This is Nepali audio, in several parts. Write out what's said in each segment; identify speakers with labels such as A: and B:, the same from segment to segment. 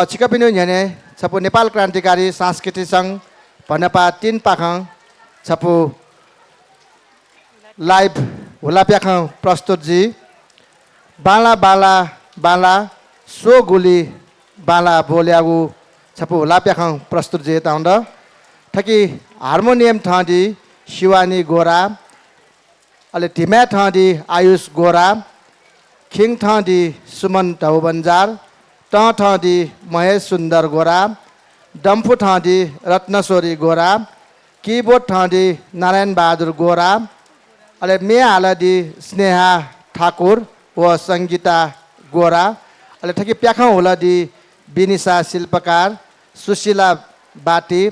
A: छिकपिनु झने छपु नेपाल क्रान्तिकारी सांस्कृतिक सङ्घ भनपा 3 पाखङ छपु लाइभ हुला प्याखङ प्रस्तुत जी बाला बाला बाला सो गुली बाला बोल्यागु छपु हुला प्याखङ प्रस्तुत जी ताउन्द ठकी हार्मोनियम ठाडी शिवानी गोरा अले ढिम्या ठाडी आयुष गोरा खिङ ठाडी सुमन ढौबन्जार ट ठाडी महेश सुन्दर गोरा डम्फु ठाडी रत्नश्वरी गोरा कीबोर्ड ठाडी नारायण बहादुर गोरा अले मे हालदी स्नेहा ठाकुर व सङ्गीता गोरा अले ठकी प्याखौँ हुलदी बिनिसा शिल्पकार सुशीला बाटी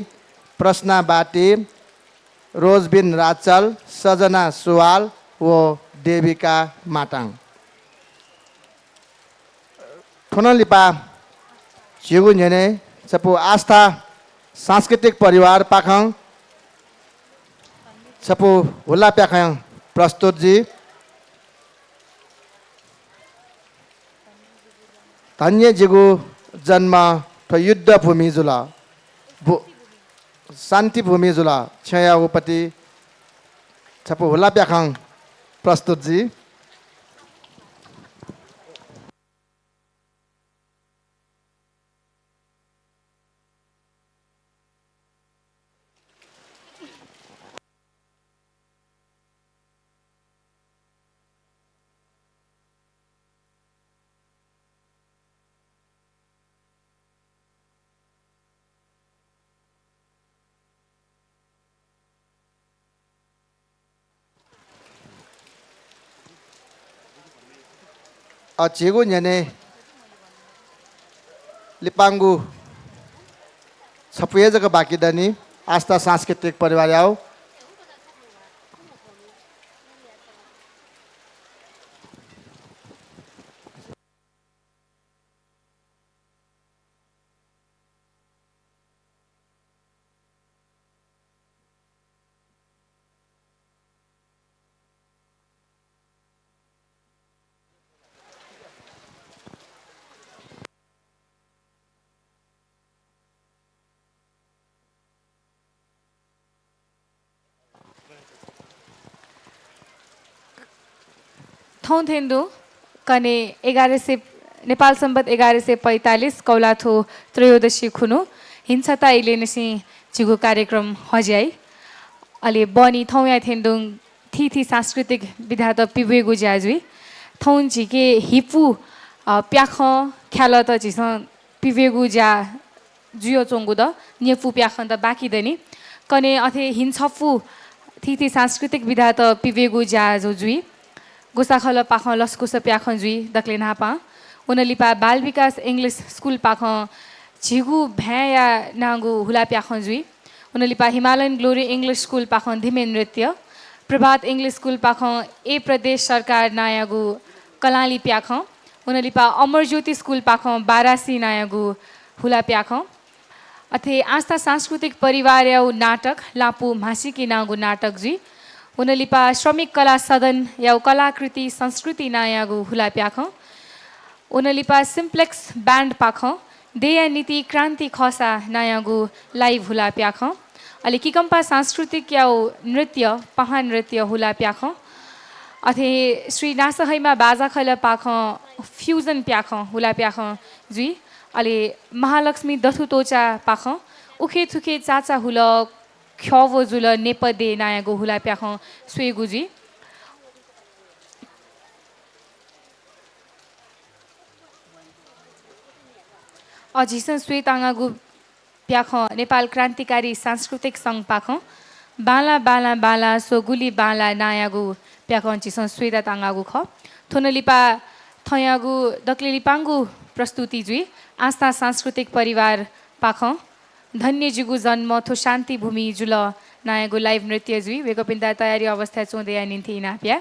A: प्रश्ना बाटी रोजबिन राचल सजना सुवाल व देविका माटाङ ठोनलिपा झिगु झेने छपु आस्था सांस्कृतिक परिवार पाखङ छपु हुला प्याखङ प्रस्तुत जी धन्य जिगु जन्म युद्ध भूमि जुला शान्ति भूमि जुला छया उपति छपु हुला प्याखङ प्रस्तुत जी झिगु झेने लिपाङ्गु छपुए जग बाकी दनी आस्था सांस्कृतिक परिवार आओ
B: थौथेन्दु कने 1100 नेपाल सम्बत 1145 कौलाथो त्रयोदशी खुनु हिंसता इलेनसी जिगु कार्यक्रम हज्याई अले बनी थौया थेन्दुङ थी सांस्कृतिक विधा त पिबेगु ज्याजुई थौन झिके हिपु प्याख ख्याल त झिस पिबेगु ज्या जुयो चोङ्गु द नेपु प्याख त बाकी दनी कने अथे हिंसफु थी सांस्कृतिक विधा त पिबेगु ज्या जो जुई गुसाखल पाख लस्कुस प्याख जुई दक्ले नापा उनलिपा बाल विकास इङ्ग्लिस स्कुल पाख झिगु भ्याया नागु हुला प्याख जुई उनलिपा हिमालयन ग्लोरी इङ्ग्लिस स्कुल पाख धिमे नृत्य प्रभात इङ्ग्लिस स्कुल पाख ए प्रदेश सरकार नायागु कलाली प्याख उनलिपा अमर ज्योति स्कुल पाख बारासी नायागु हुला प्याख अथे आस्था सांस्कृतिक परिवार याउ नाटक लापु भाषिकी नागु नाटक जुई उनलिपा श्रमिक कला सदन या कलाकृति संस्कृति नायागु हुला प्याख उनलिपा सिम्प्लेक्स ब्यान्ड पाख देया नीति क्रान्ति खसा नायागु लाइभ हुला प्याख अलि किकम्पा सांस्कृतिक या नृत्य पहा नृत्य हुला प्याख अथे श्री नासहैमा बाजा खैला पाख फ्युजन प्याख हुला प्याख जुई अलि महालक्ष्मी दथु तोचा पाख उखे थुखे चाचा हुल ख्यवो जुल नेपदे नायागु हुला प्याख स्वेगुजी अझिसन स्वेताङ्गागु प्याख नेपाल क्रान्तिकारी सांस्कृतिक सङ्घ पाख बाला बाला बाला सोगुली बाला नायागु प्याख चिसन स्वेता ताङ्गागु ख थोनलिपा थयागु दक्लेलिपाङ्गु प्रस्तुति जुई आस्था सांस्कृतिक परिवार पाख धन्य जिगु जन्म थो शान्ति भूमि जुल नायागु लाइभ नृत्य जुई वेगपिन्दा तयारी अवस्था चोदेया निन्थि नाप्या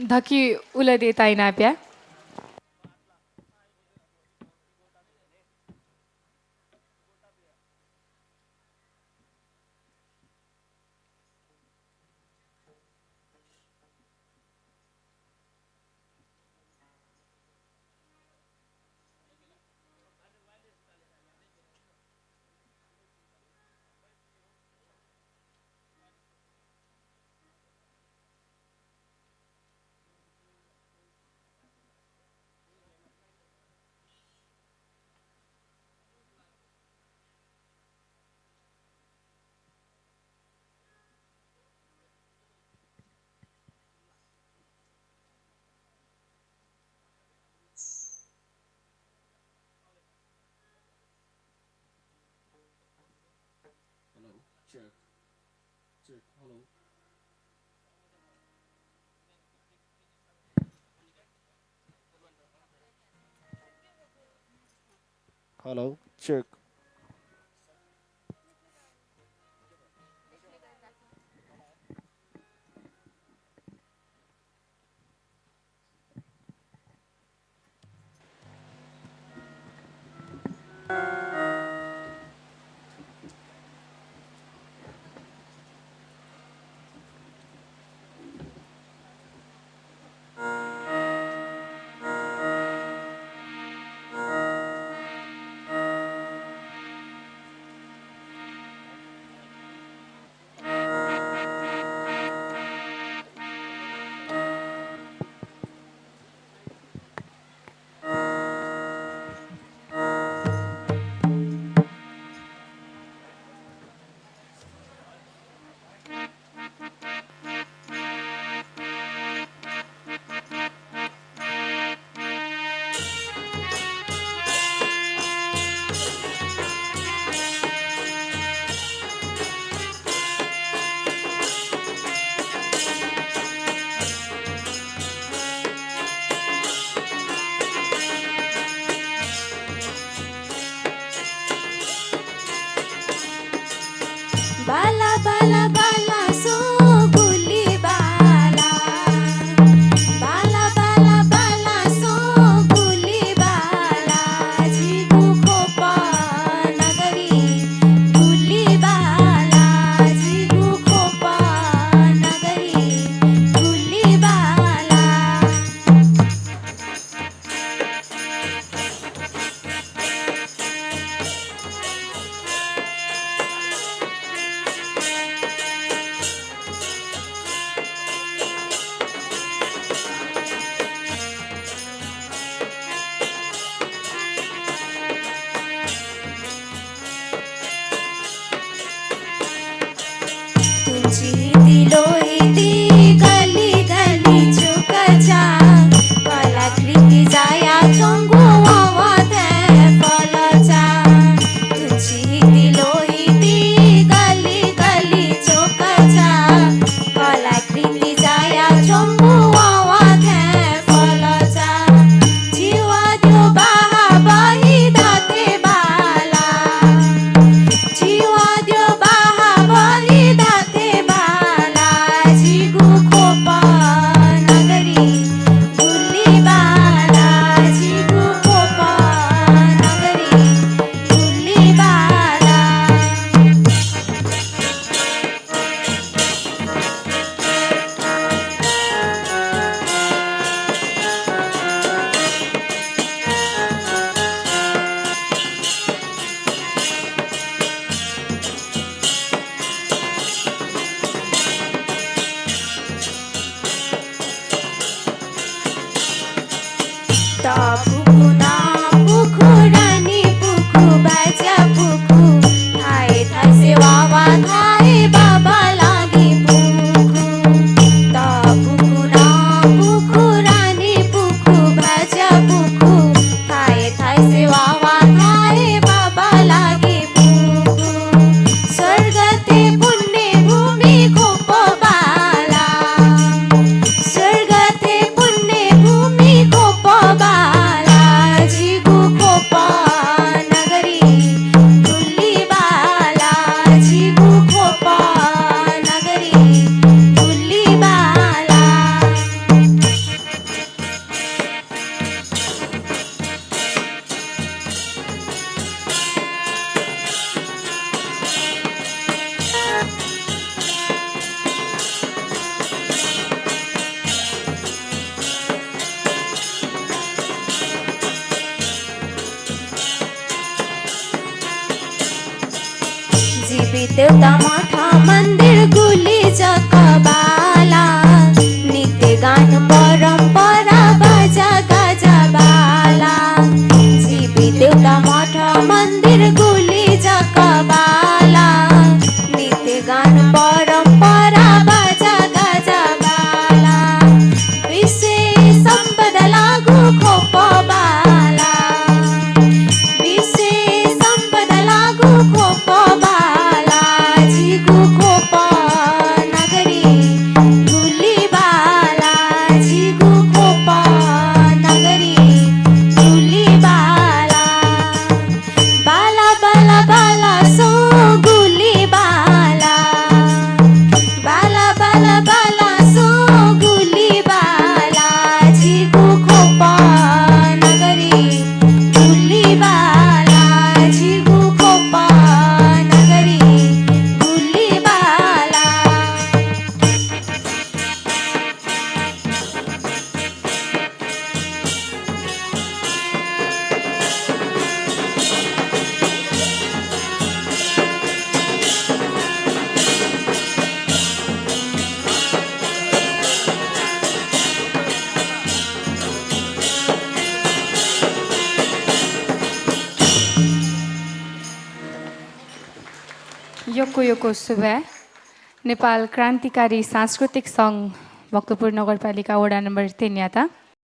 B: धकी उल देता नाप्या
A: हेलो चेक
C: बाला बाला बाला सो गुली बाला बाला बाला बाला सो गुली बाला जीवू खोपा नगरी गुली बाला जीवू खोपा नगरी गुली बाला तुझी दिलोहिती गली गली चुकचा कलाकृती जाया चोंगू आवाते फलचा तुझी दिलोहिती गली गली चुकचा कलाकृती जाया चोंगू आवाते फलचा जीवा द्यो बाहा बाही दाते बाला जीवा द्यो बाहा बाही दाते बाला जीगु खोपा नगरी गुली बाला जीगु खोपा नगरी गुली बाला ता पुखु ना पुखु रानी पुखु बाजा पुखु थाए थाए से वावा थाए बाबा लागी पुखु ता पुखु ना पुखु रानी पुखु बाजा पुखु थाए थाए से वावा थाए बाबा लागी पुखु स्वर्गते पुण्य भूमि खोपो बाला स्वर्गते पुण्य भूमि खोपो बाला जीगु खोपा नगरी देवता मठ मन्दिर गुली जकबाला नित्य गान परम्परा बाजा गाजा बाला जीवी देवता मठ मन्दिर गुली जकबाला नित्य गान परम्परा बाजा गाजा बाला विशेष सम्पदा लागु खोप बाला विशेष सम्पदा लागु खोप बाला झिगु खोप नगरी गुली बाला झिगु खोप नगरी गुली बाला बाला बाला बाला सो गुली बाला बाला बाला बाला सो गुली बाला झिगु खोप नगरी गुली बाला झिगु खोप नगरी गुली बाला
B: योको सुबह नेपाल क्रान्तिकारी सांस्कृतिक सङ्घ भक्तपुर नगरपालिका वडा नम्बर 3 याता